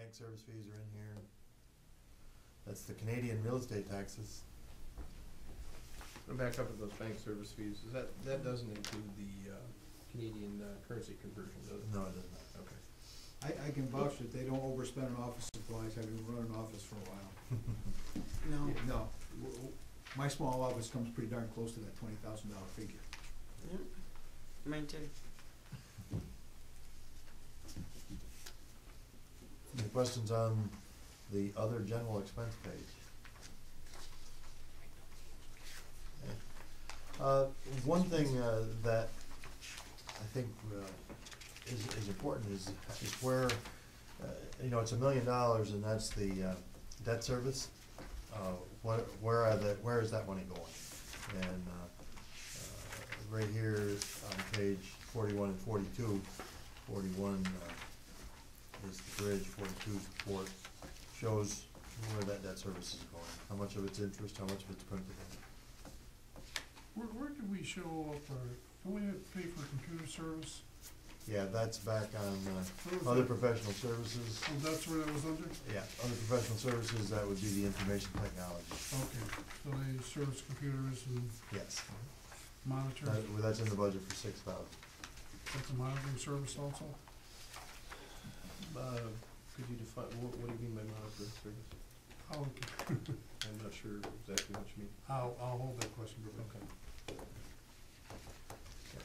bank service fees are in here. That's the Canadian real estate taxes. I'm back up to those bank service fees. That doesn't include the Canadian currency conversion, does it? No, it does not. Okay. I can vouch that they don't overspend on office supplies, having run an office for a while. No. No, my small office comes pretty darn close to that $20,000 figure. Yep. Mine too. Any questions on the other general expense page? Okay. One thing that I think is important is where, you know, it's $1 million and that's the debt service. Where is that money going? And right here on page 41 and 42, 41 is the bridge, 42 is the port, shows where that debt service is going, how much of it's interest, how much of it's principal. Where did we show up, don't we have to pay for computer service? Yeah, that's back on other professional services. Oh, that's where that was under? Yeah, other professional services, that would be the information technology. Okay, so they service computers and Yes. monitors, That's in the budget for $6,000. that's a monitoring service also? Could you define, what do you mean by monitoring service? Oh, okay. I'm not sure exactly what you mean. I'll hold that question for later. Okay.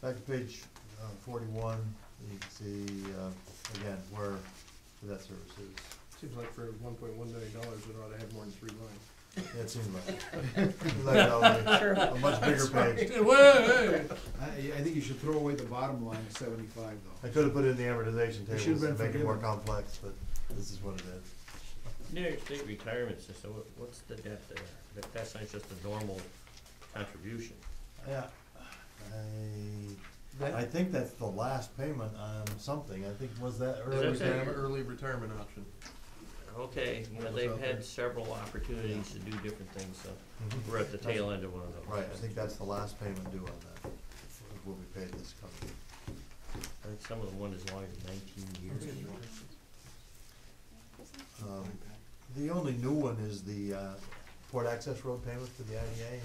Back to page 41, you can see, again, where the debt service is. Seems like for $1.1 million, it ought to have more than 3 lines. Yeah, it seems like a much bigger page. Hey! I think you should throw away the bottom line of 75 though. I could have put it in the amortization It tables should've to been make it more forgiven. complex, but this is what it is. New York State retirement system, what's the debt there? That's not just a normal contribution. Yeah, I think that's the last payment on something. I think, was that early Is that retirement? Early retirement option. Okay, What was they've out there? had several opportunities to do different things, so Mhm. we're at the tail end of one of those. Right, I think that's the last payment due on that, will be paid this coming year. I think some of them went as long as 19 years. The only new one is the port access road payment for the IDA.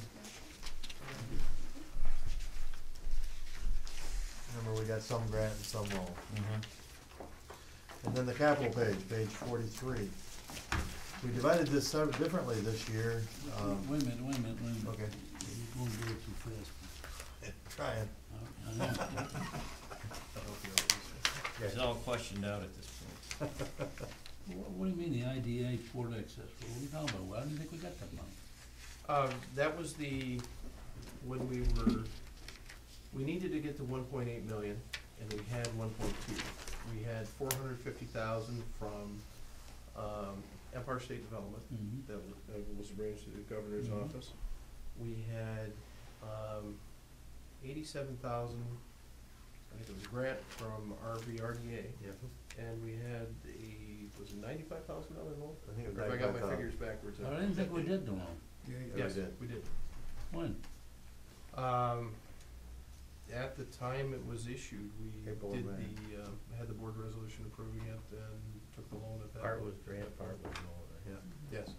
Remember, we got some grant and some loan. And then the capital page, page 43. We divided this differently this year. Wait a minute. Okay. You're going to do it too fast. Trying. I know. It's all questioned out at this point. What do you mean, the IDA port access? What are we talking about? Well, I didn't think we got that money. That was when we needed to get to 1.8 million, and we had 1.2. We had 450,000 from Empire State Development Mhm. that was arranged through the governor's Mhm. office. We had 87,000, I think it was a grant from RVRDA, Yep. and we had was it $95,000 loan? I think it was Or if I got my 95,000. figures backwards. I didn't think we did the loan. Yeah, Yes, we did. we did. When? At the time it was issued, we April did or May. had the board resolution approving it and took the loan at that. Part point. was grant, part was loan, right? Yes.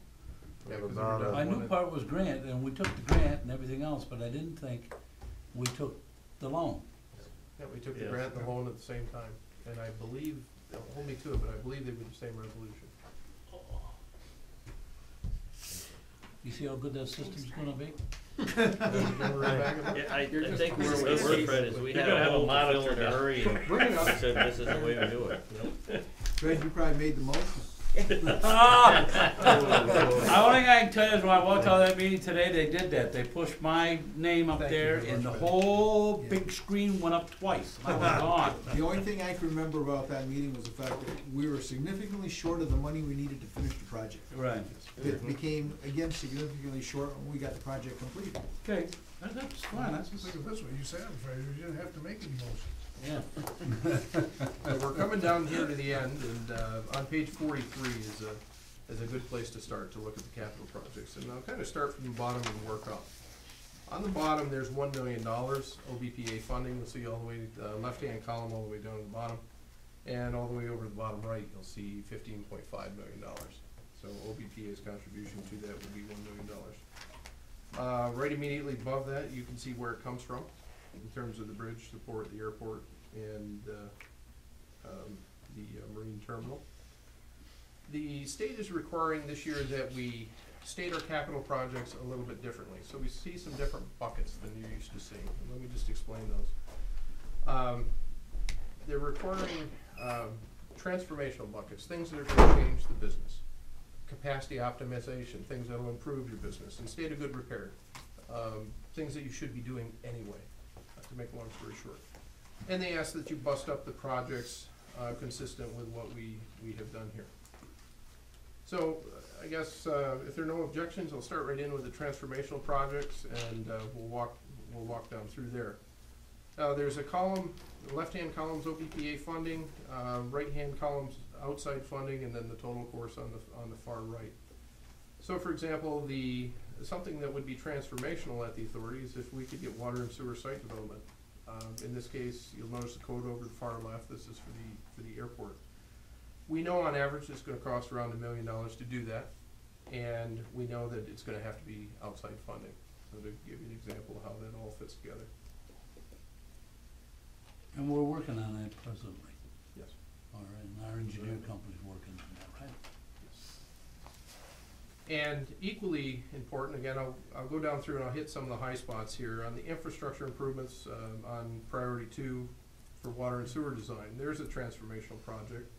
We Yeah, have 'cause we about were done I with knew it. part was grant, and we took the grant and everything else, but I didn't think we took the loan. Yeah, we took the Yes. grant and the loan at the same time, and I believe, don't hold me to it, but I believe they were the same resolution. You see how good that system's gonna be? Yeah, I think where we just- were, Fred, is we You're had gonna a have a hole to fill monitor in a now. hurry, and Bring it up. said this is the way we do it. Fred, you probably made the motion. The only thing I can tell you is when I walked out of that meeting today, they did that. They pushed my name up Thank you there very and the much, Fred. whole Yeah. big screen went up twice. I was gone. The only thing I can remember about that meeting was the fact that we were significantly short of the money we needed to finish the project. Right. It became, again, significantly short when we got the project completed. Okay, that's fine, that's, Think of it this way, you satisfied, you didn't have to make any motion. yeah. So we're coming down here to the end, and on page 43 is a good place to start, to look at the capital projects. And I'll kind of start from the bottom and work up. On the bottom, there's $1 million OBPA funding. You'll see all the way, left-hand column all the way down to the bottom. And all the way over the bottom right, you'll see $15.5 million. So OBPA's contribution to that would be $1 million. Right immediately above that, you can see where it comes from in terms of the bridge, the port, the airport, and the marine terminal. The state is requiring this year that we state our capital projects a little bit differently. So we see some different buckets than you're used to seeing. And let me just explain those. They're requiring transformational buckets, things that are going to change the business. Capacity optimization, things that will improve your business. And state of good repair, things that you should be doing anyway, to make a long story short. And they ask that you bust up the projects consistent with what we have done here. So I guess if there are no objections, I'll start right in with the transformational projects, and we'll walk down through there. There's a column, the left-hand column's OBPA funding, right-hand column's outside funding, and then the total course on the far right. So for example, something that would be transformational at the authority is if we could get water and sewer site development. In this case, you'll notice the code over the far left. This is for the airport. We know on average it's going to cost around $1 million to do that, and we know that it's going to have to be outside funding. So to give you an example of how that all fits together. And we're working on that presently. Yes. All right, and our engineer company's working on that, right? And equally important, again, I'll go down through and I'll hit some of the high spots here. On the infrastructure improvements on priority 2 for water and sewer design, there's a transformational project.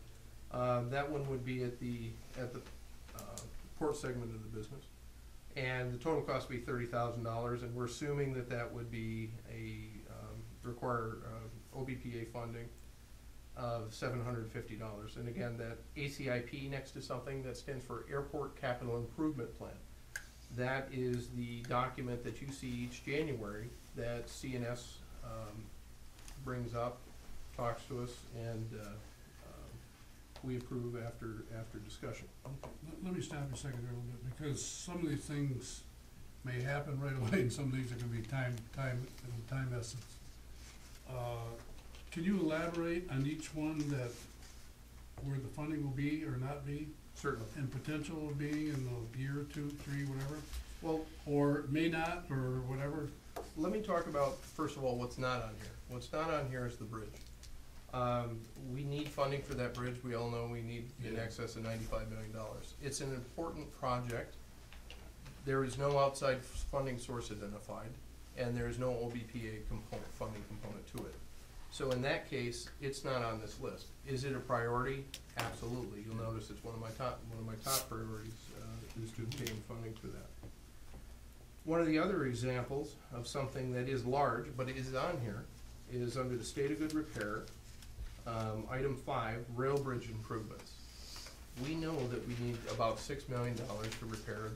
That one would be at the port segment of the business. And the total cost would be $30,000, and we're assuming that would be require OBPA funding of $750. And again, that ACIP next to something that stands for Airport Capital Improvement Plan. That is the document that you see each January that CNS brings up, talks to us, and we approve after discussion. Let me stop you a second there a little bit, because some of these things may happen right away, and some of these are gonna be time essence. Can you elaborate on each one where the funding will be or not be? Certainly. And potential of being in the year, 2, 3, whatever? Well, Or may not, or whatever? let me talk about, first of all, what's not on here. What's not on here is the bridge. We need funding for that bridge. We all know we need in excess of $95 million. It's an important project. There is no outside funding source identified, and there is no OBPA funding component to it. So in that case, it's not on this list. Is it a priority? Absolutely. You'll notice it's one of my top priorities is to obtain funding for that. One of the other examples of something that is large, but it is on here, is under the state of good repair, item 5, rail bridge improvements. We know that we need about $6 million to repair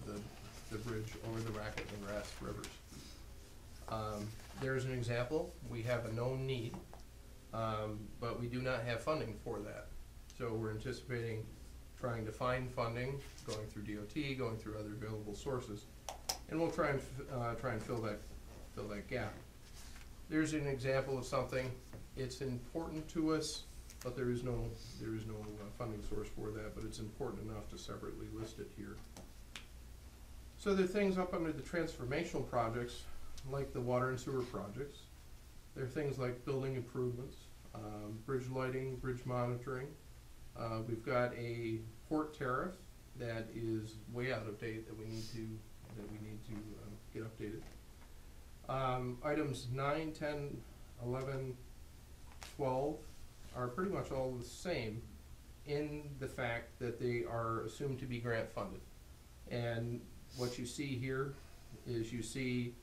the bridge over the Racket and Grass rivers. There's an example. We have a known need, but we do not have funding for that. So we're anticipating trying to find funding, going through DOT, going through other available sources, and we'll try and fill that gap. There's an example of something. It's important to us, but there is no funding source for that. But it's important enough to separately list it here. So there are things up under the transformational projects, like the water and sewer projects. There are things like building improvements, bridge lighting, bridge monitoring. We've got a port tariff that is way out of date that we need to get updated. Items 9, 10, 11, 12 are pretty much all the same in the fact that they are assumed to be grant funded. And what you see here is you see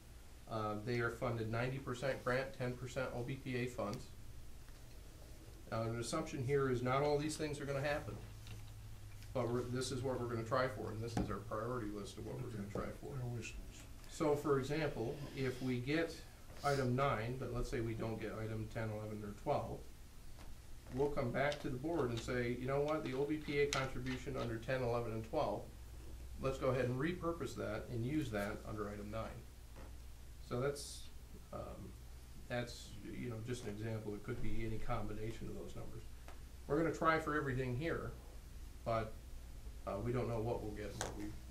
they are funded 90% grant, 10% OBPA funds. An assumption here is not all these things are going to happen, but this is what we're going to try for, and this is our priority list of what we're going to try for. Our wish list. So for example, if we get item 9, but let's say we don't get item 10, 11, or 12, we'll come back to the board and say, you know what, the OBPA contribution under 10, 11, and 12, let's go ahead and repurpose that and use that under item 9. So that's just an example. It could be any combination of those numbers. we're gonna try for everything here, but, we don't know what we'll get and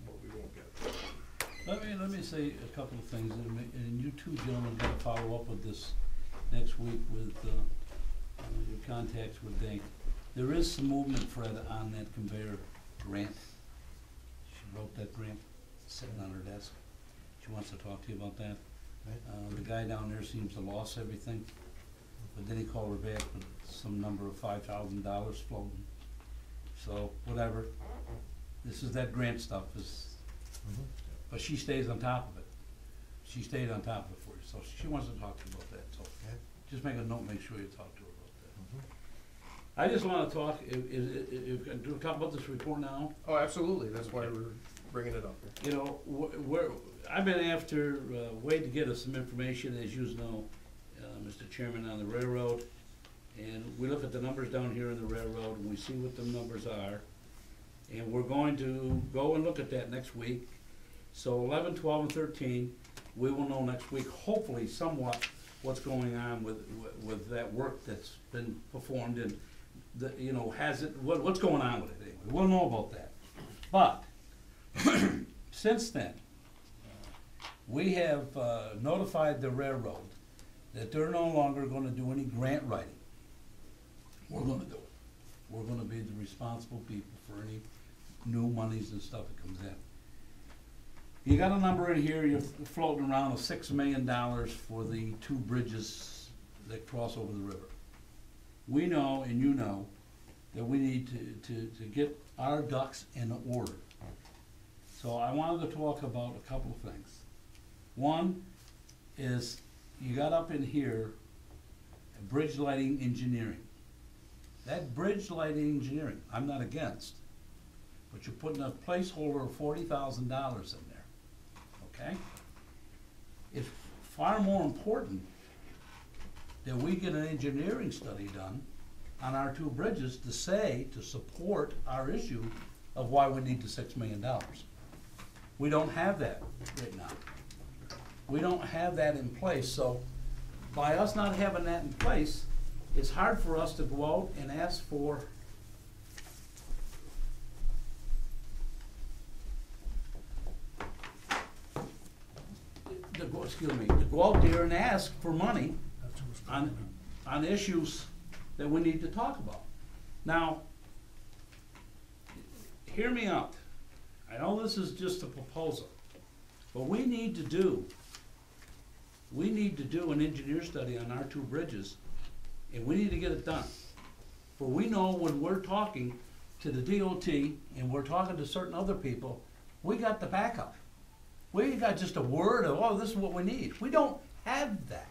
what we won't get. Let me say a couple of things, and you two gentlemen gotta follow up with this next week with, your contacts with Dave. There is some movement, Fred, on that conveyor grant. She wrote that grant, sitting on her desk. She wants to talk to you about that. Right. The guy down there seems to lost everything, but then he called her back with some number of $5,000 floating. So, whatever, this is that grant stuff, Mhm. but she stays on top of it. She stayed on top of it for you, so she wants to talk to you about that, so Okay. just make a note, make sure you talk to her about that. Mhm. I just wanna talk, do we talk about this report now? Oh, absolutely, that's why we're bringing it up here. You know, I've been after Wade to get us some information, as you know, Mr. Chairman, on the railroad. And we look at the numbers down here in the railroad, and we see what the numbers are. And we're going to go and look at that next week. So 11, 12, and 13, we will know next week, hopefully somewhat, what's going on with that work that's been performed, and you know, what's going on with it anyway. We'll know about that. But since then, we have notified the railroad that they're no longer gonna do any grant writing. We're gonna do it. We're gonna be the responsible people for any new monies and stuff that comes in. You got a number in here, you're floating around of $6 million for the 2 bridges that cross over the river. We know, and you know, that we need to get our ducks in order. So I wanted to talk about a couple of things. One is, you got up in here, bridge lighting engineering. That bridge lighting engineering, I'm not against, but you're putting a placeholder of $40,000 in there, okay? It's far more important that we get an engineering study done on our 2 bridges to support our issue of why we need the $6 million. We don't have that right now. We don't have that in place, so by us not having that in place, it's hard for us to go out and ask for to go out there and ask for money That's what's going on issues that we need to talk about. Now, hear me out. I know this is just a proposal, but we need to do an engineer study on our 2 bridges, and we need to get it done. For we know when we're talking to the DOT and we're talking to certain other people, we got the backup. We ain't got just a word of, oh, this is what we need. We don't have that.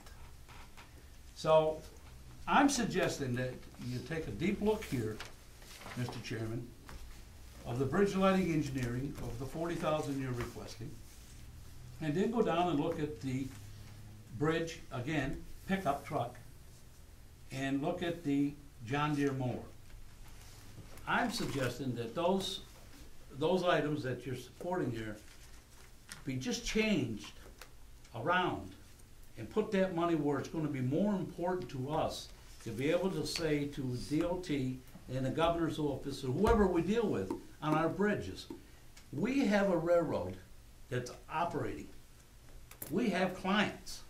So I'm suggesting that you take a deep look here, Mr. Chairman, of the bridge lighting engineering of the 40,000 you're requesting, and then go down and look at the bridge, again, pickup truck, and look at the John Deere mower. I'm suggesting that those items that you're supporting here be just changed around and put that money where it's gonna be more important to us to be able to say to DOT and the governor's office or whoever we deal with on our bridges, we have a railroad that's operating. We have clients.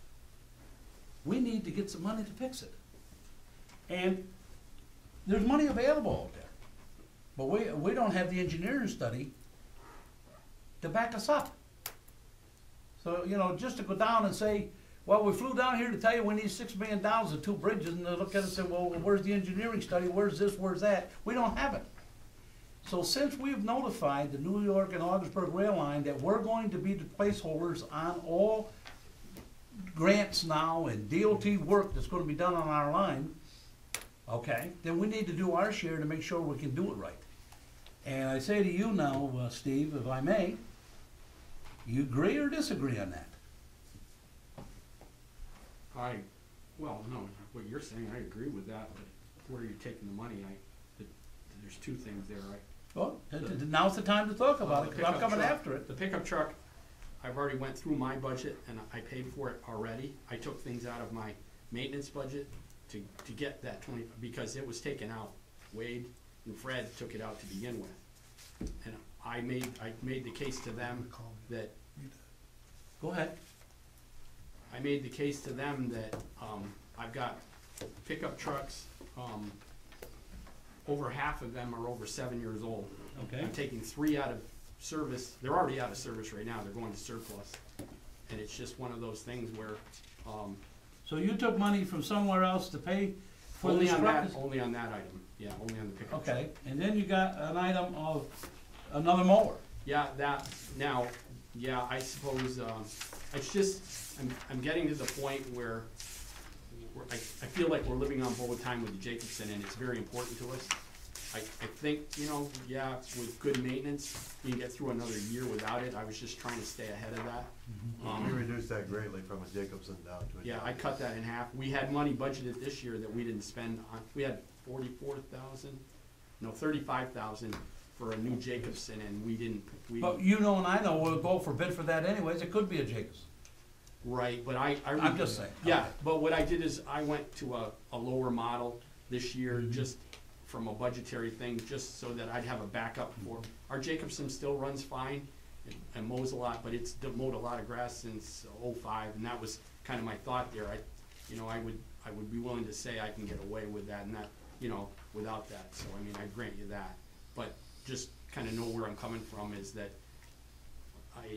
We need to get some money to fix it. And there's money available out there. But we don't have the engineering study to back us up. So, you know, just to go down and say, well, we flew down here to tell you we need $6 million of 2 bridges, and they look at it and say, well, where's the engineering study, where's this, where's that? We don't have it. So since we've notified the New York and Ogdensburg rail line that we're going to be the placeholders on all grants now and DOT work that's gonna be done on our line, okay, then we need to do our share to make sure we can do it right. And I say to you now, Steve, if I may, you agree or disagree on that? Well, no, what you're saying, I agree with that, but where are you taking the money? There's 2 things there, right? Well, now's the time to talk about it, The because I'm pickup coming truck- after it. The pickup truck, I've already went through my budget and I paid for it already. I took things out of my maintenance budget to get that 20, because it was taken out Wade and Fred took it out to begin with. And I made the case to them that, Go ahead. I made the case to them that, I've got pickup trucks, over half of them are over 7 years old. Okay. I'm taking 3 out of service, they're already out of service right now, they're going to surplus. And it's just one of those things where, So you took money from somewhere else to pay for only these on that, trucks? only on that item, yeah, only on the pickup truck. Okay, and then you got an item of another mower. Yeah, that, now, yeah, I suppose, it's just, I'm getting to the point where I feel like we're living on borrowed time with the Jacobson, and it's very important to us. I think, you know, yeah, with good maintenance, you can get through another year without it. I was just trying to stay ahead of that. We reduced that greatly from a Jacobson down to a. Yeah, I cut that in half. We had money budgeted this year that we didn't spend on, we had 35,000 for a new Jacobson, and we didn't, But you know and I know we'll go for bid for that anyways, it could be a Jacobs. right, but I. I'm just saying. Yeah, but what I did is I went to a lower model this year, just from a budgetary thing, just so that I'd have a backup for, our Jacobson still runs fine and mows a lot, but it's mowed a lot of grass since '05, and that was kind of my thought there. I would be willing to say I can get away with that and that, you know, without that, so I mean, I grant you that. But just kind of know where I'm coming from is that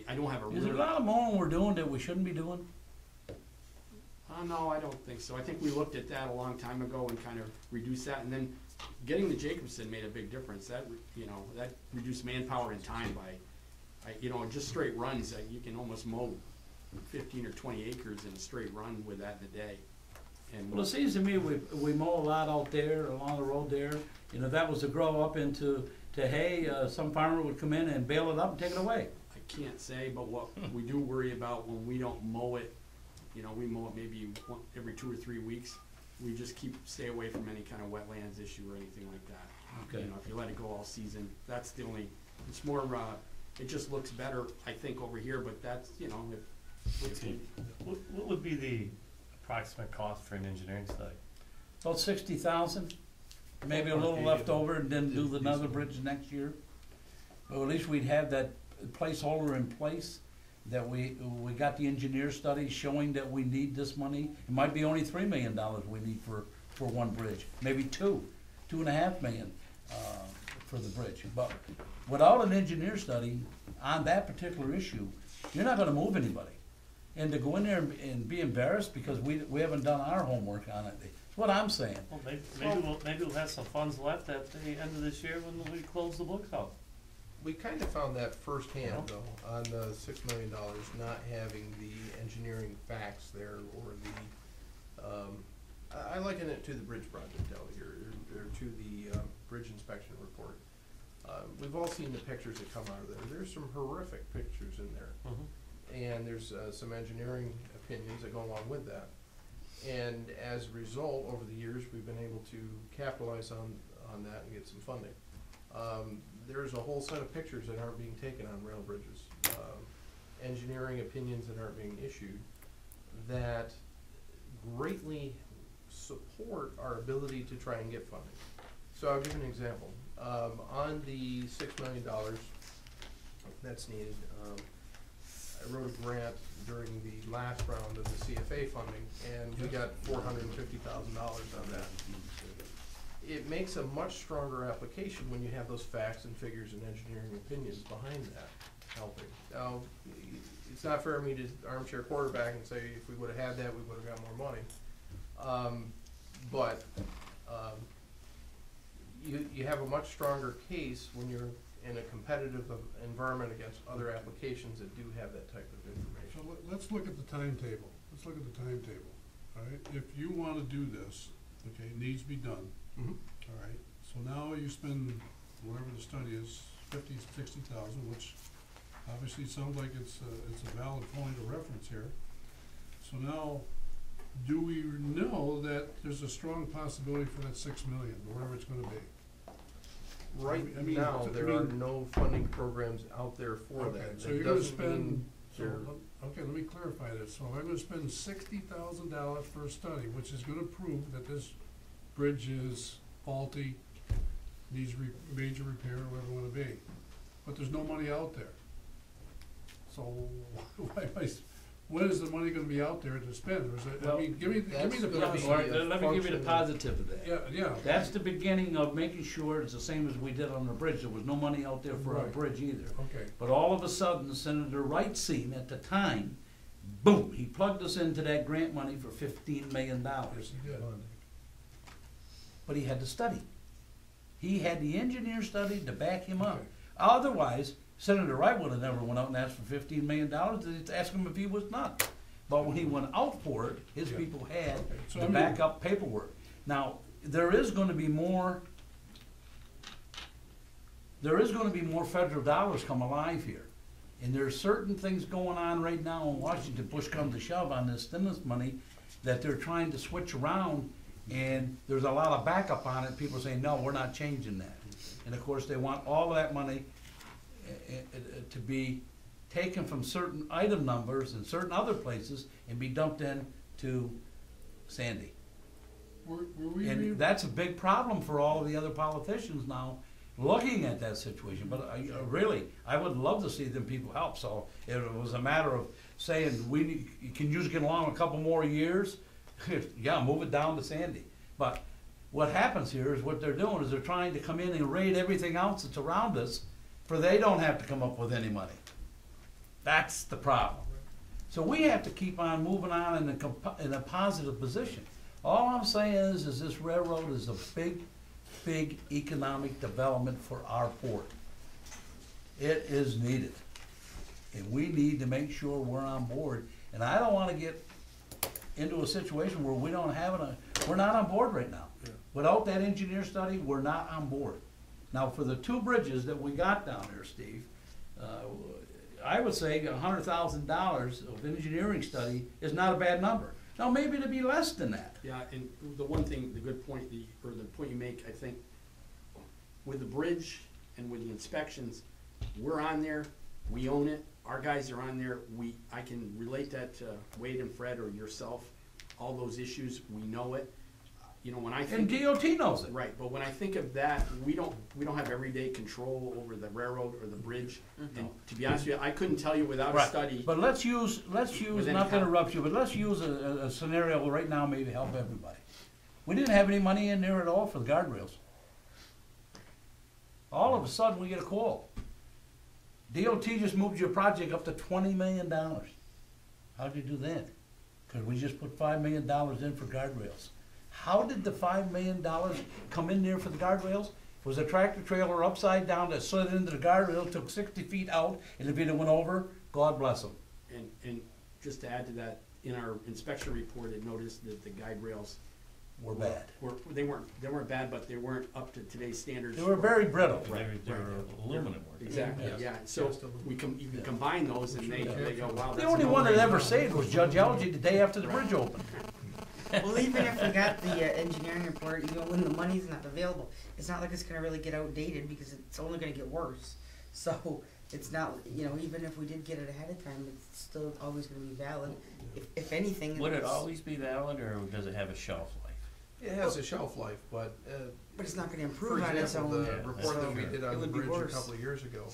I don't have a Is there a really. lot of mowing we're doing that we shouldn't be doing? No, I don't think so. I think we looked at that a long time ago and kind of reduced that, and then getting the Jacobson made a big difference. That, you know, that reduced manpower and time by, you know, just straight runs, you can almost mow 15 or 20 acres in a straight run with that in a day. And Well, it seems to me we mow a lot out there, along the road there, you know, that was to grow up into hay, some farmer would come in and bale it up and take it away. I can't say, but what we do worry about when we don't mow it, you know, we mow it maybe every 2 or 3 weeks. We just stay away from any kind of wetlands issue or anything like that. Okay. You know, if you let it go all season, that's the only, it's more, it just looks better, I think, over here, but that's, you know, What would be the approximate cost for an engineering study? About 60,000, maybe a little left over and then do another bridge next year. But at least we'd have that placeholder in place, that we got the engineer study showing that we need this money. It might be only $3 million we need for one bridge, maybe $2.5 million, for the bridge. But without an engineer study on that particular issue, you're not gonna move anybody. And to go in there and be embarrassed because we haven't done our homework on it, that's what I'm saying. Well, maybe we'll have some funds left at the end of this year when we close the books out. We kind of found that firsthand though, on the $6 million, not having the engineering facts there or the, I liken it to the bridge project out here, or to the bridge inspection report. We've all seen the pictures that come out of there. There's some horrific pictures in there. And there's some engineering opinions that go along with that. And as a result, over the years, we've been able to capitalize on that and get some funding. There's a whole set of pictures that aren't being taken on rail bridges, engineering opinions that aren't being issued, that greatly support our ability to try and get funding. So I'll give you an example. On the $6 million that's needed, I wrote a grant during the last round of the CFA funding, and we got $450,000 on that. It makes a much stronger application when you have those facts and figures and engineering opinions behind that helping. Now, it's not fair of me to armchair quarterback and say if we would've had that, we would've got more money. But you have a much stronger case when you're in a competitive environment against other applications that do have that type of information. So let's look at the timetable. Let's look at the timetable, all right? If you wanna do this, okay, it needs to be done, all right? So now you spend, whatever the study is, 50, 60,000, which obviously sounds like it's a valid point of reference here. So now, do we know that there's a strong possibility for that 6 million, or whatever it's gonna be? Right I mean, now, there are no funding programs out there for Okay, that. so That you're gonna doesn't mean spend, they're- okay, let me clarify this. So I'm gonna spend $60,000 for a study, which is gonna prove that this bridge is faulty, needs major repair, or whatever it wanna be, but there's no money out there. So, why am I, when is the money gonna be out there to spend, or is it, I Well, mean, give me the that's gonna be- positive. All right, let me give you the positive of that. Yeah, yeah. That's the beginning of making sure it's the same as we did on the bridge. There was no money out there for a Right. bridge either. Okay, But all of a sudden, Senator Wright seen at the time, boom, he plugged us into that grant money for $15 million. yes, he did. But he had to study. He had the engineer study to back him up. Okay. Otherwise, Senator Wright would have never went out and asked for $15 million to ask him if he was not. But when he went out for it, his Yeah. people had Okay, so the I mean- backup paperwork. Now, there is gonna be more federal dollars come alive here. And there's certain things going on right now in Washington, push comes to shove on this stimulus money, that they're trying to switch around, and there's a lot of backup on it. People saying, no, we're not changing that. And of course, they want all of that money to be taken from certain item numbers and certain other places and be dumped in to Sandy. Were we, And that's a big problem for all of the other politicians now, looking at that situation. But I would love to see them people help. So if it was a matter of saying, can you just get along a couple more years? Yeah, move it down to Sandy. But what happens here is what they're doing is they're trying to come in and raid everything else that's around us, for they don't have to come up with any money. That's the problem. So we have to keep on moving on in a positive position. All I'm saying is this railroad is a big, big economic development for our port. It is needed. And we need to make sure we're on board. And I don't wanna get into a situation where we don't have we're not on board right now. Yeah. Without that engineer study, we're not on board. Now, for the two bridges that we got down there, Steve, I would say $100,000 of engineering study is not a bad number. Now, maybe it'd be less than that. Yeah, and the one thing, the good point, or the point you make, I think, with the bridge and with the inspections, we're on there, we own it, our guys are on there, I can relate that to Wade and Fred or yourself, all those issues, we know it. You know, when I And think. DOT knows it. Right, but when I think of that, we don't have everyday control over the railroad or the bridge. And to be honest with you, I couldn't tell you without a Right. study. But let's use, With any not to kind- interrupt you, but let's use a scenario right now, maybe help everybody. We didn't have any money in there at all for the guardrails. All of a sudden, we get a call. DOT just moved your project up to $20 million. How'd you do that? Cause we just put $5 million in for guardrails. How did the $5 million come in there for the guardrails? Was a tractor trailer upside down that slid into the guardrail, took 60 feet out, and if it went over, God bless them. And just to add to that, in our inspection report, it noticed that the guide rails We're bad. They weren't bad, but they weren't up to today's standards. They were very brittle. They were aluminum work. Exactly, yeah, so you can combine those and they go, wow, that's. The only a one that no-brainer. ever saved was Judge Algie the day after the bridge opened. Well, even if we got the engineering report, even when the money's not available, it's not like it's gonna really get outdated because it's only gonna get worse. So it's not, even if we did get it ahead of time, it's still always gonna be valid. If anything. Would it it's- always be valid, or does it have a shelf life? It has a shelf life, but, But it's not gonna for improve on its example, own. the Yeah, report that we sure. did It on the would be bridge a worse. couple of years ago,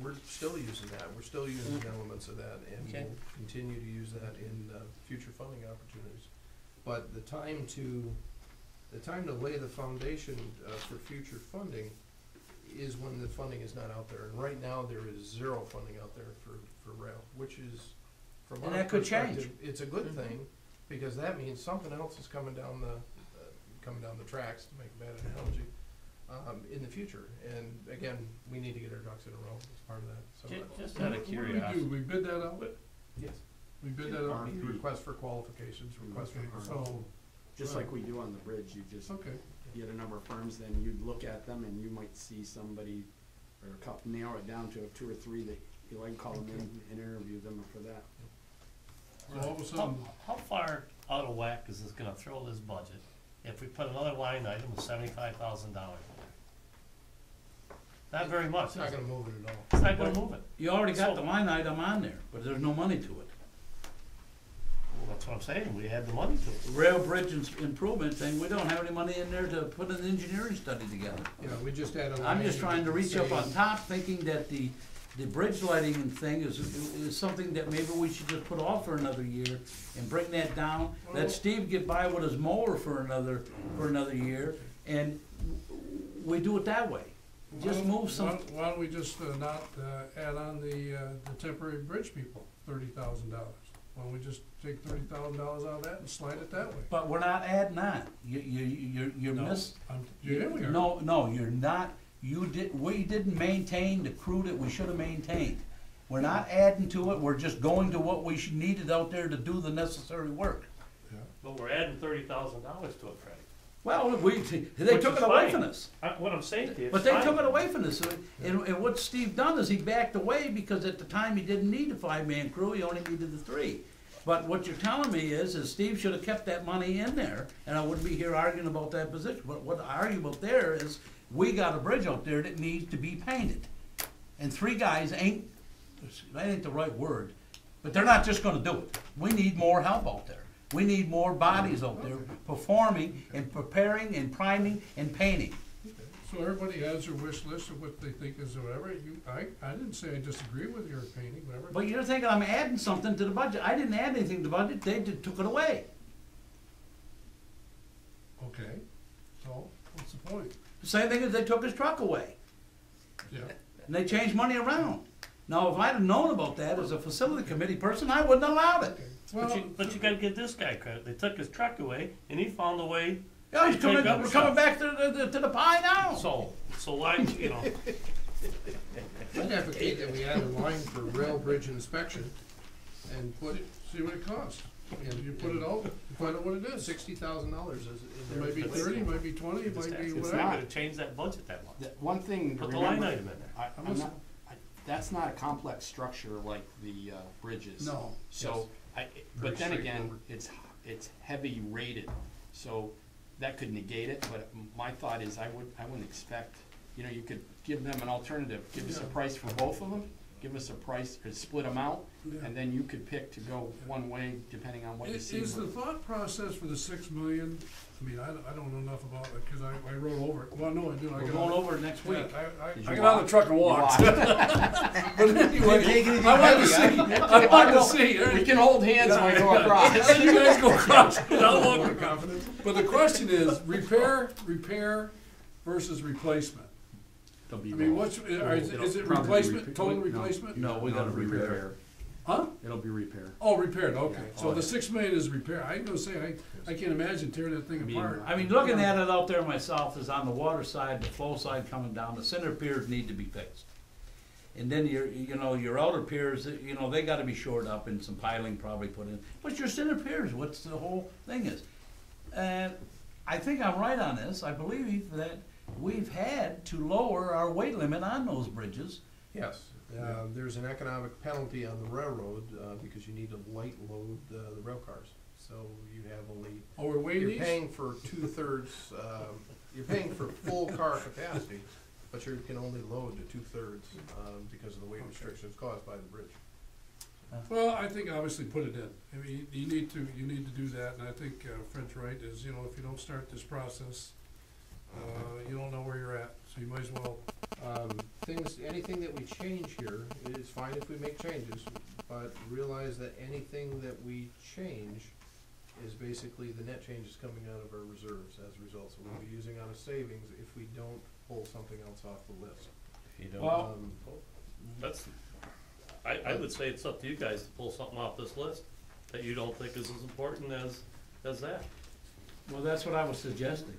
we're still using that, we're still using elements of that, and Okay. we'll continue to use that in, future funding opportunities. But the time to lay the foundation, for future funding is when the funding is not out there. And right now, there is zero funding out there for rail, which is, from And our that could change. perspective, it's a good thing, because that means something else is coming down the tracks, to make a bad analogy, in the future. And again, we need to get our ducks in a row as part of that, so. Just out of What do curiosity. we bid that out? Yes. We bid that out? Request for qualifications, request for proposals. So, Just like we do on the bridge, you just okay. get a number of firms, then you'd look at them and you might see somebody or a couple, narrow it down to 2 or 3 that you like, call them in and interview them for that. So all of a sudden, How far out of whack is this gonna throw this budget if we put another line item of $75,000 in there? Not very much, It's not is it? gonna move it at all. It's not gonna move it. You already got the line item on there, but there's no money to it. Well, That's what I'm saying, we had the money to it. Rail bridge improvement thing, we don't have any money in there to put an engineering study together. You know, we just had a I'm line just trying to reach up saying- on top, thinking that the bridge lighting thing is something that maybe we should just put off for another year and bring that down. Let Steve get by with his mower for another year, and we do it that way. Just move some. Why don't we just not add on the temporary bridge people, $30,000? Why don't we just take $30,000 out of that and slide it that way? But we're not adding on. You're No, miss. Yeah, we are. No, you're not. We didn't maintain the crew that we should have maintained. We're not adding to it, we're just going to what we needed out there to do the necessary work. But we're adding $30,000 to it, Freddie. Well, they Which took is it away fine. from us. What I'm saying to you, But it's they fine. took it away from us. And what Steve done is he backed away because at the time he didn't need a 5-man crew, he only needed the 3. But what you're telling me is Steve should have kept that money in there, and I wouldn't be here arguing about that position. But what I argue about there is, we got a bridge out there that needs to be painted. And 3 guys that ain't the right word, but they're not just gonna do it. We need more help out there. We need more bodies out there performing and preparing and priming and painting. So everybody has their wish list of what they think is whatever. I didn't say I disagree with your painting, whatever. But you're thinking I'm adding something to the budget. I didn't add anything to the budget, they took it away. Okay, so what's the point? The same thing as they took his truck away, Yeah. and they changed money around. Now, if I'd have known about that as a facility committee person, I wouldn't have allowed it. Well, But you gotta give this guy credit, they took his truck away, and he found a way, Yeah, he's coming, Take up we're stuff. coming back to the pie now. so why, you know, I'd advocate that we add a line for rail bridge inspection and put see what it costs. You put it out, you find out what it is. $60,000 is in It there. might be 30, it might be 20, it might be it's whatever. not gonna change that budget that much. One thing to Put the line remember, item in there. I'm not, that's not a complex structure like the bridges. No. So, Very but then again, straightforward. it's heavy rated, so that could negate it, but my thought is I wouldn't expect, you could give them an alternative, give us a price for both of them, give us a price, or split them out, Yeah. and then you could pick to go one way depending on what you see. Is the thought process for the 6 million, I mean, I don't know enough about it, cause I wrote over it. Well, no, I do. We're going over it next week. Did I you got out of walk? the truck and You walked. walked. But anyway, Take anything I wanted to heavy, see, I wanted to see. We can hold hands when we go across. You guys go across, I'll walk with confidence. But the question is, repair versus replacement. I mean, is it replacement, total replacement? No, we gotta repair. Huh? It'll be repaired. Oh, repaired, okay. So the 6 million is repair. I ain't gonna say, I can't imagine tearing that thing apart. I mean, looking at it out there myself is on the water side, the flow side coming down, the center piers need to be fixed. And then your outer piers, they gotta be shored up and some piling probably put in. But your center piers, what's the whole thing is. And I think I'm right on this. I believe that we've had to lower our weight limit on those bridges. Yes, there's an economic penalty on the railroad, because you need to light load the rail cars. So you have only, Oh, we're waiting you're these? paying for 2/3, you're paying for full car capacity, but you can only load to 2/3, because of the weight restrictions caused by the bridge. Well, I think obviously put it in. I mean, you need to do that, and I think Fred's right, is, if you don't start this process, you don't know where you're at, so you might as well. Anything that we change here, it is fine if we make changes, but realize that anything that we change is basically the net change is coming out of our reserves as a result. So we'll be using out of savings if we don't pull something else off the list. If you don't, Well, that's, I would say it's up to you guys to pull something off this list that you don't think is as important as that. Well, that's what I was suggesting.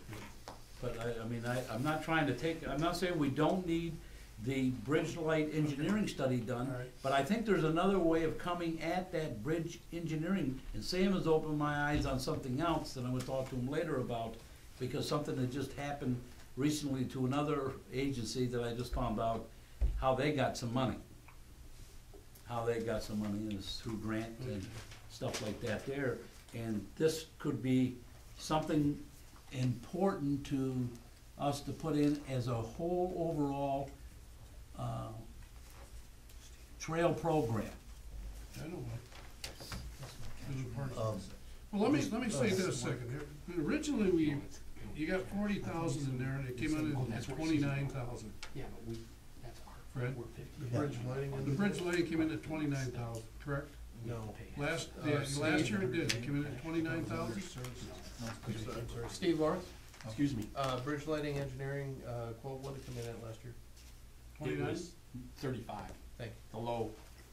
But I'm not trying to I'm not saying we don't need the bridge light engineering study done, All right. but I think there's another way of coming at that bridge engineering. And Sam has opened my eyes on something else that I'm gonna talk to him later about, because something that just happened recently to another agency that I just found out how they got some money. And it's through grant and stuff like that there. And this could be something important to us to put in as a whole overall trail program. I don't know. There's a parts. Um, Well, let me say this a second here. Originally, you got 40,000 in there, and it came in at 29,000. Yeah, but we, that's our. Fred? We're 50. The bridge lighting and The bridge lighting came in at 29,000, correct? No. Last Steve. year it did, it came in at 29,000? I'm sorry. Steve Lawrence, Excuse me. bridge lighting engineering, quote, what did it come in at last year? It 29? was 35. Thank The low,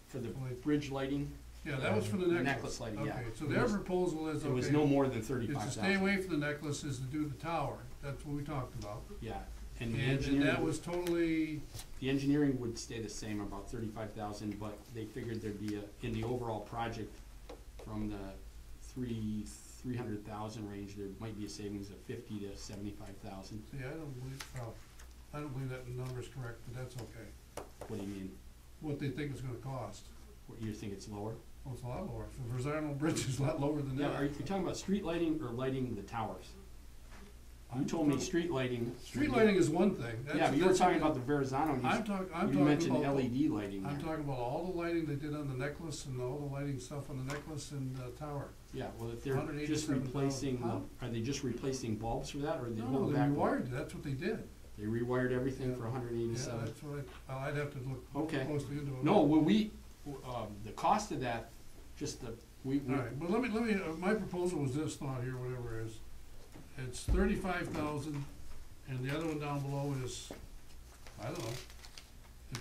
for the Wait. bridge lighting, Yeah, that was for the necklace. necklace lighting, yeah. Okay, so their proposal is, It was okay, no more than is 35,000. to stay away from the necklace, is to do the tower. That's what we talked about. Yeah, and the And that engineering, was totally, the engineering would stay the same, about 35,000, but they figured there'd be a, in the overall project, from the 300,000 range, there might be a savings of 50 to 75,000. see, I don't believe that number's correct, but that's okay. What do you mean? What they think it's gonna cost. What, you think it's lower? Well, it's a lot lower. The Verzano Bridge is a lot lower than Yeah, that. are you talking about street lighting or lighting the towers? You told me street lighting. Street lighting is one thing. Yeah, but you were talking about the Verrazano, I'm you mentioned talking about, LED lighting I'm there. talking about all the lighting they did on the necklace and all the lighting stuff on the necklace and the tower. Yeah, well, if they're just 187,000. replacing, Huh? are they just replacing bulbs for that, or are they No, holding they back? rewired it. That's what they did. They rewired everything Yeah. for hundred and Yeah, eighty-seven? that's what I'd have to look Okay. closely into it. No, well, the cost of that, just the, we, All right, but let me, my proposal was this thought here, whatever it is. It's 35,000, and the other one down below is, I don't know.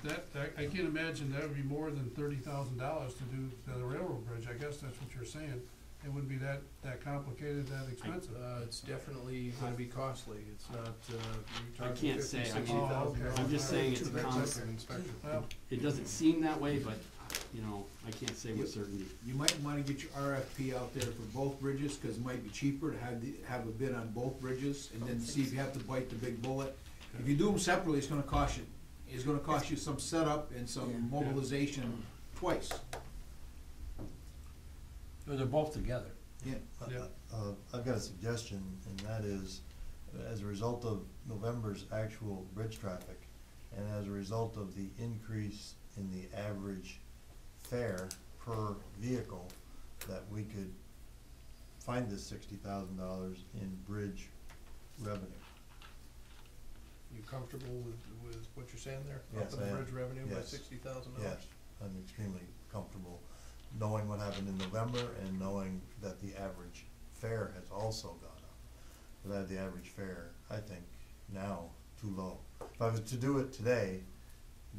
If I can't imagine that would be more than $30,000 to do the railroad bridge. I guess that's what you're saying. It wouldn't be that complicated, that expensive. It's definitely gonna be costly, it's not, you're I talking can't 50, say. I mean, 60,000 okay. I'm just saying it's to that cost. type of inspection. Well, It doesn't seem that way, but, you know, I can't say with certainty. You might wanna get your RFP out there for both bridges, cause it might be cheaper to have a bid on both bridges, and then see if you have to bite the big bullet. If you do them separately, it's gonna cost you some setup and some mobilization twice. Or they're both together. Yeah. Yeah. I've got a suggestion, and that is, as a result of November's actual bridge traffic, and as a result of the increase in the average fare per vehicle, that we could find this $60,000 in bridge revenue. You comfortable with what you're saying there? Yes, Up I the am. bridge revenue by Yes. $60,000? Yes, I'm extremely comfortable knowing what happened in November and knowing that the average fare has also gone up. But I have the average fare, I think, now too low. If I was to do it today,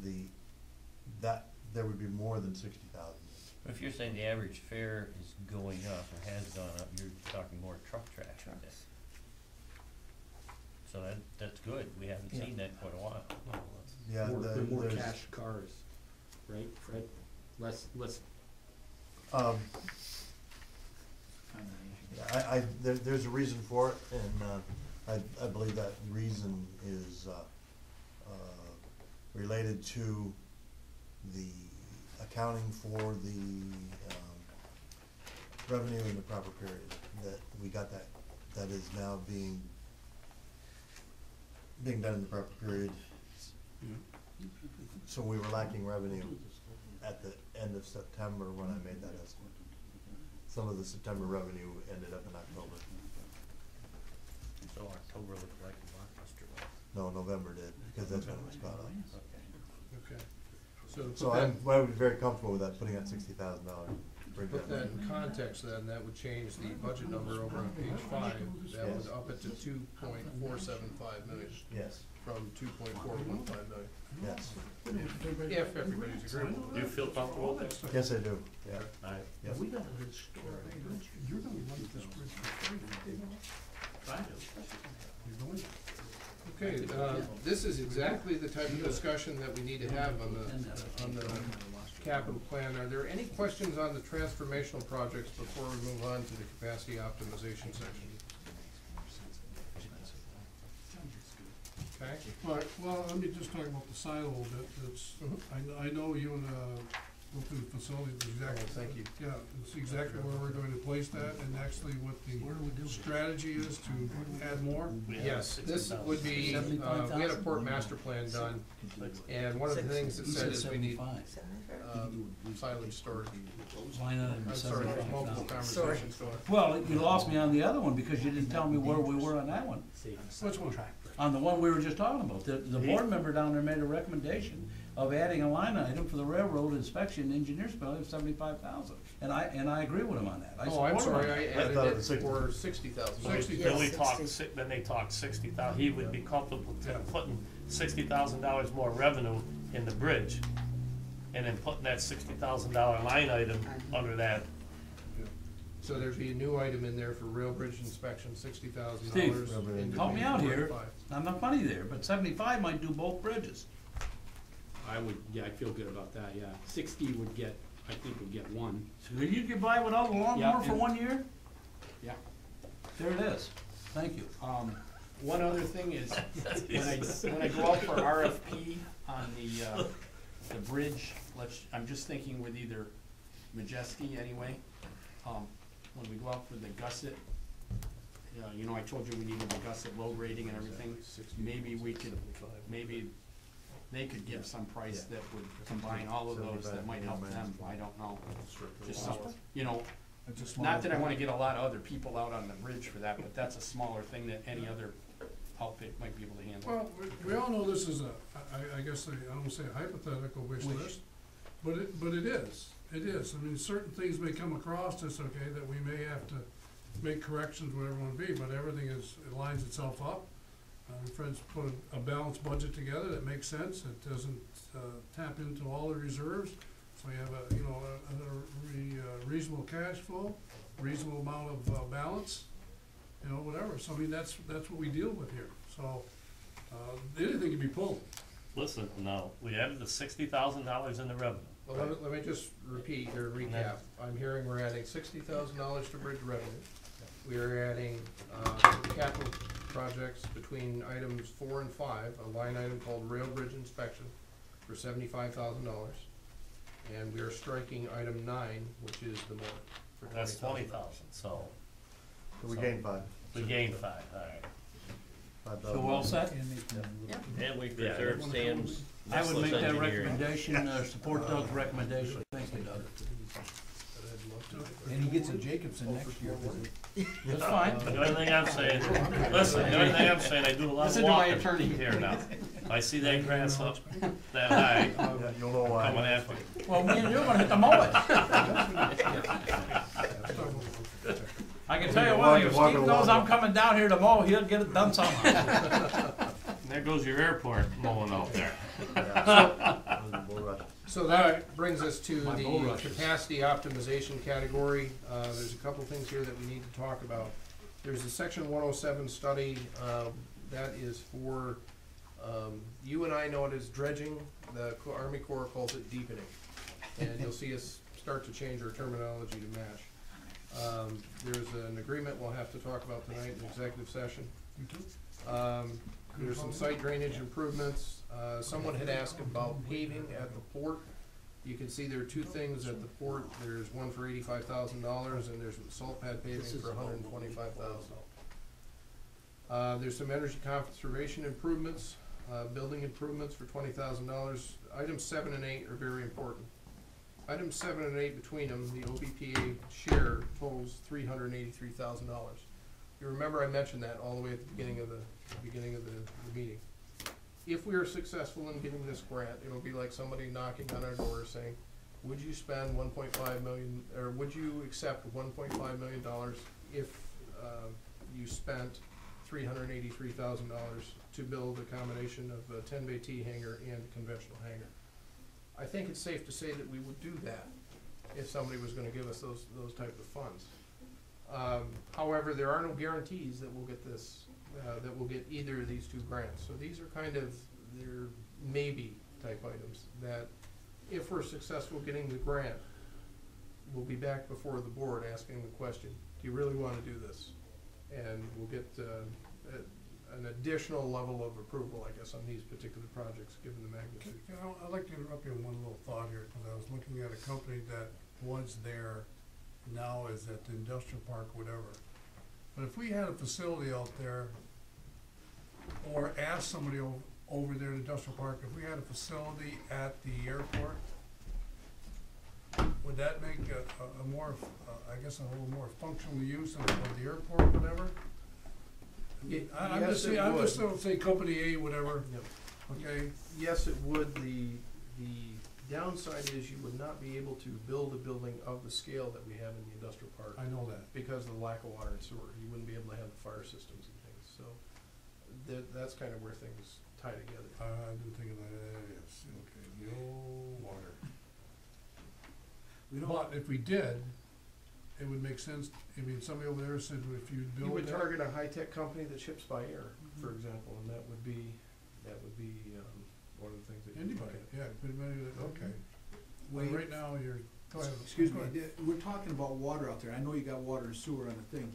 there would be more than 60,000. If you're saying the average fare is going up or has gone up, you're talking more truck traffic then. So that's good, we haven't seen that in quite a while. Yeah, They're more there's, cash cars, right, Fred? Less, yeah, there's a reason for it, and I believe that reason is related to the accounting for the revenue in the proper period, that we got that is now being done in the proper period. So we were lacking revenue at the end of September when I made that estimate. Some of the September revenue ended up in October. So October looked like a blockbuster. No, November did, because that's when it was caught up. Okay. So to So I would be very comfortable with that, putting that $60,000 bridge put that revenue. in context, then, that would change the budget number over on page 5. That would Yes. up it to 2.475 million Yes, from 2.415 million. yes, If everybody's agreeable with Do you that. feel comfortable with that? yes, I do, yeah. Alright. Yes. We got a good story. You're gonna run this bridge for free. Try to. You're going to. Okay, this is exactly the type of discussion that we need to have on the capital plan. Are there any questions on the transformational projects before we move on to the capacity optimization section? Okay? All right, well, let me just talk about the sign a little bit. It's, I know you and, through the facility, it's exactly. Oh, thank you. Yeah, it's exactly where we're going to place that, and actually what the strategy is to add more. We have Yes, this 60,000. would be, we had a port master plan done, and one of the things it said is we need, silage storage. Line item I'm sorry, there's multiple 75,000. conversations going. Well, you lost me on the other one because you didn't tell me where we were on that one. Which one? On the one we were just talking about. The board member down there made a recommendation of adding a line item for the railroad inspection engineer's bill of 75,000. And I agree with him on that. I Oh, I'm support him sorry, on I that. added thought it it was for 60,000. 60. Then we Yes, talked, 60. then they talked 60,000, he would be comfortable Yeah. putting $60,000 more revenue in the bridge, and then putting that $60,000 line item under that. So there'd be a new item in there for rail bridge inspection, $60,000. Steve, help me out here. I'm not funny there, but 75 might do both bridges. I would, yeah, I feel good about that, yeah. 60 would get, I think would get one. So you could buy without a Yeah, lawnmower for and- 1 year? Yeah. There it is. Thank you. One other thing is, when I go out for RFP on the bridge, I'm just thinking with either Majeski anyway, when we go out for the gusset, you know, I told you we needed the gusset load rating and everything, maybe maybe they could give some price that would combine all of those, that might help them, I don't know. Just some, you know, not that I wanna get a lot of other people out on the bridge for that, but that's a smaller thing that any other outfit might be able to handle. Well, we all know this is I guess, I don't wanna say a hypothetical wish list, but it is. It is. I mean, certain things may come across us, okay, that we may have to make corrections, whatever it want to be, but everything it lines itself up. Fred's put a balanced budget together that makes sense. It doesn't tap into all the reserves. So you have a reasonable cash flow, reasonable amount of balance, whatever. So I mean, that's what we deal with here. So anything can be pulled. Listen, no, we added the $60,000 in the revenue. Well, let me just repeat or recap. I'm hearing we're adding $60,000 to bridge revenue. We are adding capital projects between items 4 and 5, a line item called rail bridge inspection for $75,000. And we are striking item 9, which is the mower, for That's $20,000. 20,000, so So we gained 5. we gained 5, all right. 5,000. So all set? And we preserve Sam's I would make that engineering. recommendation, support Doug's recommendation. Thank you, Doug. And he gets a Jacobson next year. That's fine. The only thing I'm saying, listen, the only thing I'm saying, I do a lot of Listen to my walking attorney. here now. I see that grass up that high, Yeah, you'll know why. coming after me. Well, me and you are gonna hit the mullet. I can tell you what, if Walk Steve it knows along. I'm coming down here to mow, he'll get it done somehow. And there goes your airport mowing out there. So that brings us to My bull the rushes. capacity optimization category. There's a couple things here that we need to talk about. There's a section 107 study, that is for, you and I know it as dredging, the Army Corps calls it deepening. And you'll see us start to change our terminology to match. There's an agreement we'll have to talk about tonight in executive session. There's some site drainage improvements. Someone had asked about paving at the port. You can see there are two things at the port. There's one for $85,000 and there's salt pad paving for $125,000. There's some energy conservation improvements, building improvements for $20,000. Items 7 and 8 are very important. Items 7 and 8 between them, the OBPA share totals $383,000. You remember I mentioned that all the way at the beginning of the meeting. If we are successful in getting this grant, it'll be like somebody knocking on our door saying, would you spend 1.5 million, or would you accept $1.5 million if you spent $383,000 to build a combination of a 10 bay T hangar and a conventional hangar? I think it's safe to say that we would do that if somebody was gonna give us those type of funds. However, there are no guarantees that we'll get this, that we'll get either of these two grants. So these are kind of, they're maybe type items that if we're successful getting the grant, we'll be back before the board asking the question, do you really wanna do this? And we'll get, an additional level of approval, I guess, on these particular projects, given the magnitude. I'd like to interrupt you on one little thought here, because I was looking at a company that was there, now is at the industrial park, whatever. But if we had a facility out there, or asked somebody over there in the industrial park, if we had a facility at the airport, would that make a more, I guess, a little more functional use of the airport, whatever? I'm Yes, just it saying, I'm would. just gonna say company A, whatever, Yep. okay? Yes, it would. The downside is you would not be able to build a building of the scale that we have in the industrial park I know that. because of the lack of water and sewer. You wouldn't be able to have the fire systems and things, so that's kind of where things tie together. I've been thinking that, yes, okay, no water. We don't, But if we did, it would make sense, I mean, somebody over there said, if you You build would that. target a high-tech company that ships by air, for example, and that would be one of the things that you would look Anybody, at. yeah, but maybe, okay. Well, Wait. right now, you're, go ahead. excuse Go me, ahead. we're talking about water out there, I know you got water and sewer on the thing.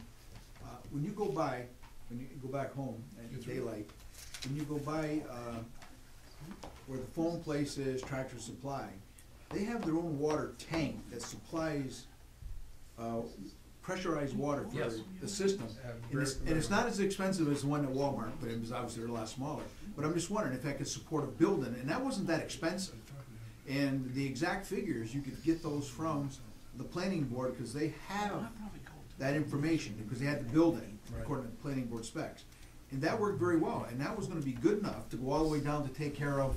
When you go by, when you go back home at Get through. daylight, when you go by, where the phone place is, Tractor Supply, they have their own water tank that supplies, pressurized water for Yes. the system. And it's not as expensive as the one at Walmart, but it was obviously a lot smaller. But I'm just wondering if that could support a building, and that wasn't that expensive. And the exact figures, you could get those from the planning board, because they have that information, because they had to build it according to planning board specs. And that worked very well, and that was gonna be good enough to go all the way down to take care of,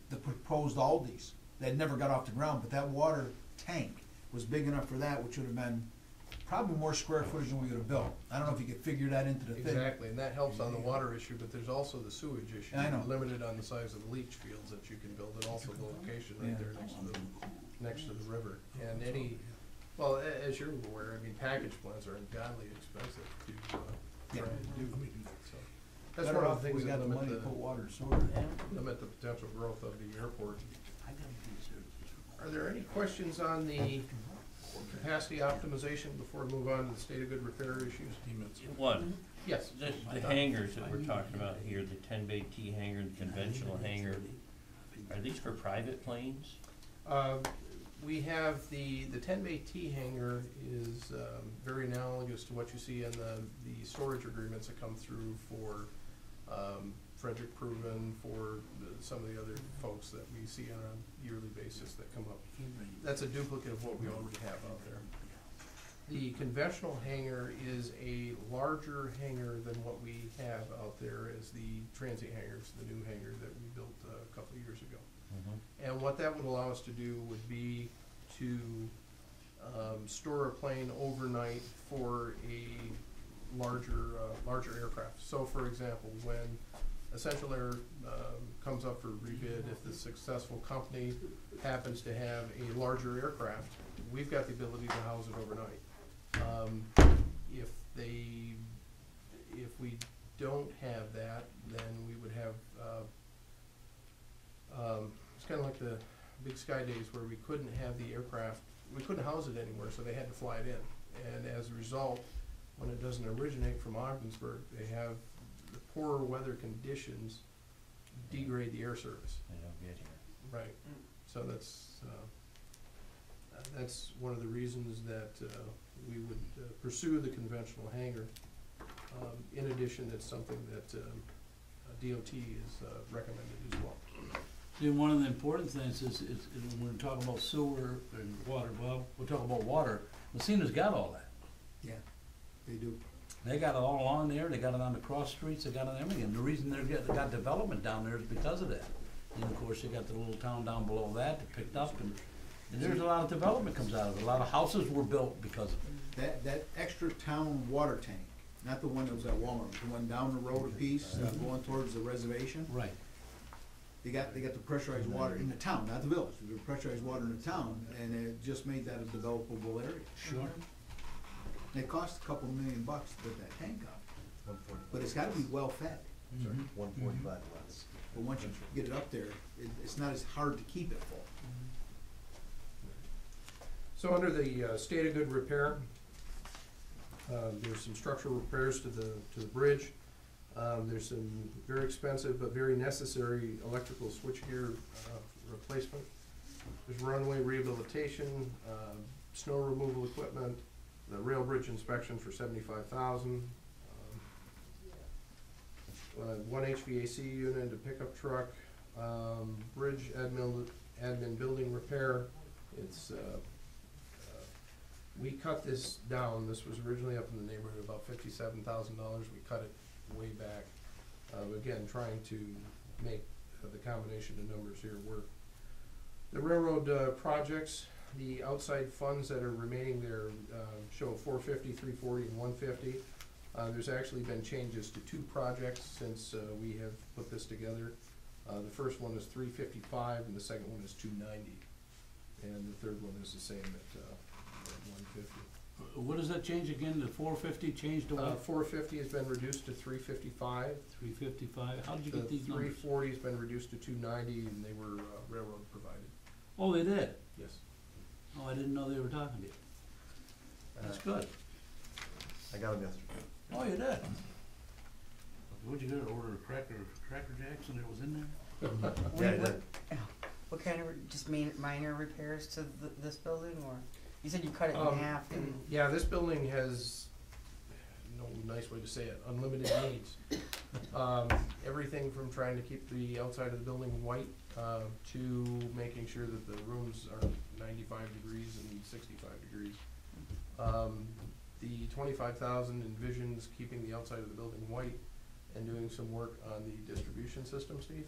the proposed Aldi's that never got off the ground, but that water tank was big enough for that, which would have been probably more square footage than we would have built. I don't know if you could figure that into the thing. Exactly, and that helps on the water issue, but there's also the sewage issue. I know. Limited on the size of the leach fields that you can build, and also the location right there next to the river. And well, as you're aware, I mean, package plants are ungodly expensive to try and do. So that's Better one off of the if things we that got the limit money to put the, water and sewer. limit the potential growth of the airport. Are there any questions on the capacity optimization before we move on to the state of good repair issues? One, Yes. the hangars that we're talking about here, the 10 bay T hangar, the conventional hangar, are these for private planes? We have the 10 bay T hangar is very analogous to what you see in the storage agreements that come through for Frederick Proven, for some of the other folks that we see on a yearly basis that come up. That's a duplicate of what we already have out there. The conventional hangar is a larger hangar than what we have out there as the transient hangars, the new hangar that we built a couple of years ago. And what that would allow us to do would be to store a plane overnight for a larger aircraft. So for example, when Essential Air comes up for rebid, if the successful company happens to have a larger aircraft, we've got the ability to house it overnight. If we don't have that, then we would have, it's kinda like the Big Sky days where we couldn't have the aircraft, we couldn't house it anywhere, so they had to fly it in. And as a result, when it doesn't originate from Ogdensburg, they have the poorer weather conditions degrade the air service. They don't get here. Right, so that's one of the reasons that we would pursue the conventional hangar. In addition, it's something that DOT is recommended as well. See, one of the important things is when we're talking about sewer and water, well, we're talking about water, Messina's got all that. Yeah, they do. They got it all along there, they got it on the cross streets, they got it on everything. The reason they got development down there is because of that. And of course, they got the little town down below that picked up, and there's a lot of development comes out of it. A lot of houses were built because of it. That extra town water tank, not the one that was at Walmart, the one down the road a piece, going towards the reservation. Right. They got the pressurized water in the town, not the village, the pressurized water in the town, and it just made that a developable area. Sure. And it cost a couple $1 million to put that tank up, 140, but it's gotta be well fed. sorry, 145 less. But once you get it up there, it's not as hard to keep it full. So under the state of good repair, there's some structural repairs to the bridge. There's some very expensive but very necessary electrical switchgear replacement. There's runway rehabilitation, snow removal equipment, the rail bridge inspection for $75,000. One HVAC unit, a pickup truck, bridge admin building repair. It's, we cut this down. This was originally up in the neighborhood of about $57,000. We cut it way back. Again, trying to make the combination of numbers here work. The railroad projects, the outside funds that are remaining there show 450, 340, and 150. There's actually been changes to 2 projects since we have put this together. The first one is 355, and the second one is 290, and the third one is the same at 150. What does that change again? The 450 changed to what? 450 has been reduced to 355. 355. How did you get these The numbers? 340 has been reduced to 290, and they were railroad provided. Oh, they did? Yes. Oh, I didn't know they were talking to you. That's good. I got them yesterday. Oh, you did? What'd you get, order Cracker Jacks and it was in there? Yeah, I did. What kind of, just minor repairs to this building, or, you said you cut it in half and, Yeah, this building has, no nice way to say it, unlimited needs. Everything from trying to keep the outside of the building white, to making sure that the rooms are 95 degrees and 65 degrees. The 25,000 envisions keeping the outside of the building white and doing some work on the distribution system, Steve?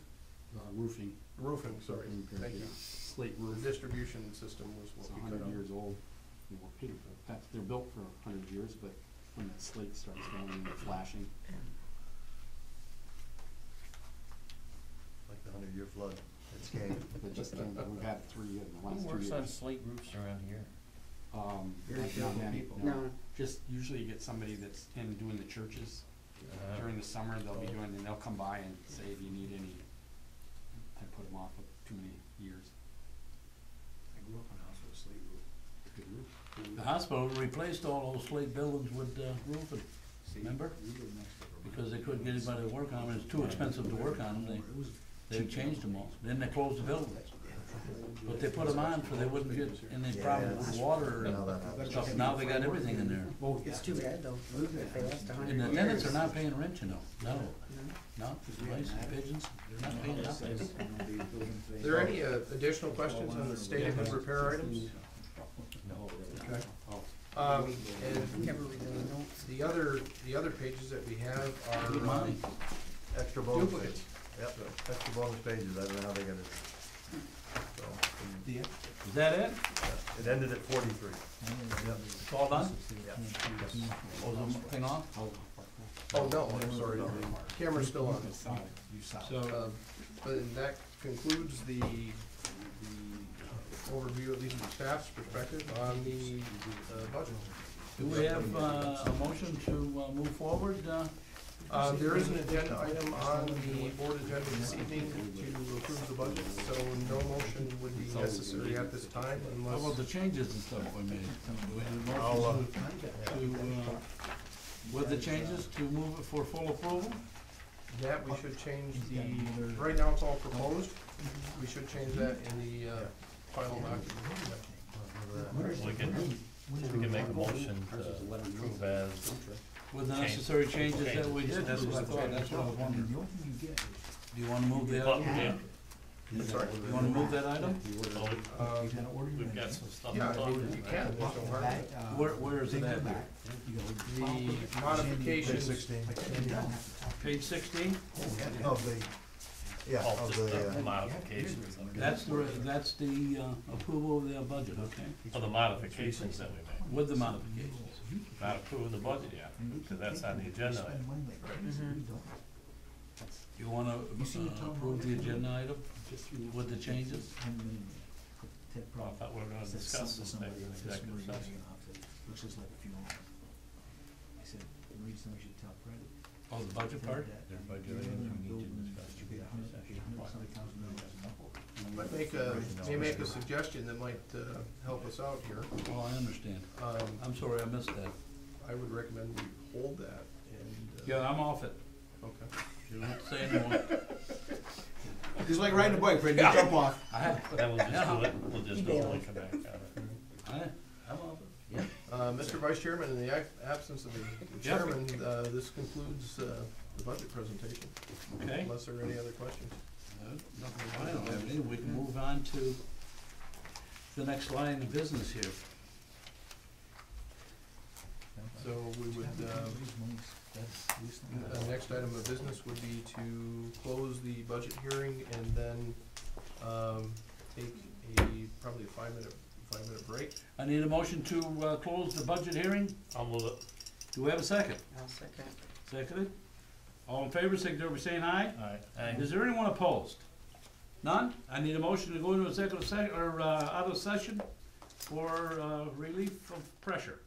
Roofing, Roofing, sorry, thank you. slate The roof, distribution system was it's what we 100 cut out. years old. They're built for 100 years, but when that slate starts going and flashing, Like the 100-year flood. It's came. it just came, we've had 3 in the last 2 Who works years. on slate roofs around here? Very few Not many, people. no, Just usually you get somebody that's in doing the churches. During the summer, they'll be doing, and they'll come by and say, if you need any, I put them off for too many years. I grew up in a house with a slate roof. Good roof. The hospital replaced all those slate buildings with roofing, See, remember? we lived next door. Because they couldn't get anybody to work on them, it's too expensive to work on them, It was they changed them all. Then they closed the buildings. But they put them on so they wouldn't get any problem with water You know that and happens. stuff. Now they got everything in there. Oh, yeah. it's too bad though, if they asked And the 100 tenants years. are not paying rent, you know. No, no, mice and pigeons, they're not paying nothing. Are there any additional questions on the state of the repair items? No. Okay. Oh. And Never really know. the other pages that we have Good are money. Extra bonus duplicates. pages. Yep, extra bonus pages. I don't know how they got it. So, Is that it? it ended at 43. Yep. It's all done? Yeah. Oh, is the thing off? Oh, no, I'm sorry, the camera's still on. So, But that concludes the overview, at least from staff's perspective, on the budget. do we have a motion to move forward? There is an agenda item on the board agenda this evening to approve the budget, so no motion would be necessary at this time How about unless, the changes and stuff we made? Do we have a I'll, motion to, with the changes, to move it for full approval? that we should change the, right now it's all proposed. We should change that in the final document. We can make a motion to approve as, With the Change. necessary changes that we did, that's what I thought, that's what I was wondering. Do you wanna move the well, item? yeah, I'm sorry? You wanna move that item? we've got some stuff to Yeah, talk I mean, you can, there's no harm. Where is it at there? The modifications, 16. Page 16? Of the, yeah, Oh, of just the the, modifications, That's the approval of the budget, okay? for the modifications that we made. With the modifications. Not approving the budget yet, because that's on the agenda item. You wanna approve the agenda item with the changes? Well, I thought we were gonna discuss this thing in executive session. Looks just like a funeral. I said, the reason we should tell Fred. Oh, the budget part? Their budget items we need to discuss in executive session. might may make a suggestion that might help us out here. Oh, I understand. Um, I'm sorry, I missed that. I would recommend we hold that and. Yeah, I'm off it. Okay. You don't have to say anymore. Just like riding a bike, Fred, just jump off. Then we'll just do it, we'll just go and come back on it. I'm all, yeah. Mr. Vice Chairman, in the absence of the Yeah. chairman, this concludes the budget presentation. Okay. Unless there are any other questions. I don't have any, we can move on to the next line of business here. So we would, the next item of business would be to close the budget hearing and then take probably a five-minute break. I need a motion to, close the budget hearing. I'll move it. Do we have a second? I'll second. Seconded? All in favor, signify by saying aye. Aye. Is there anyone opposed? None? I need a motion to go into executive session, or, out of session for, relief of pressure.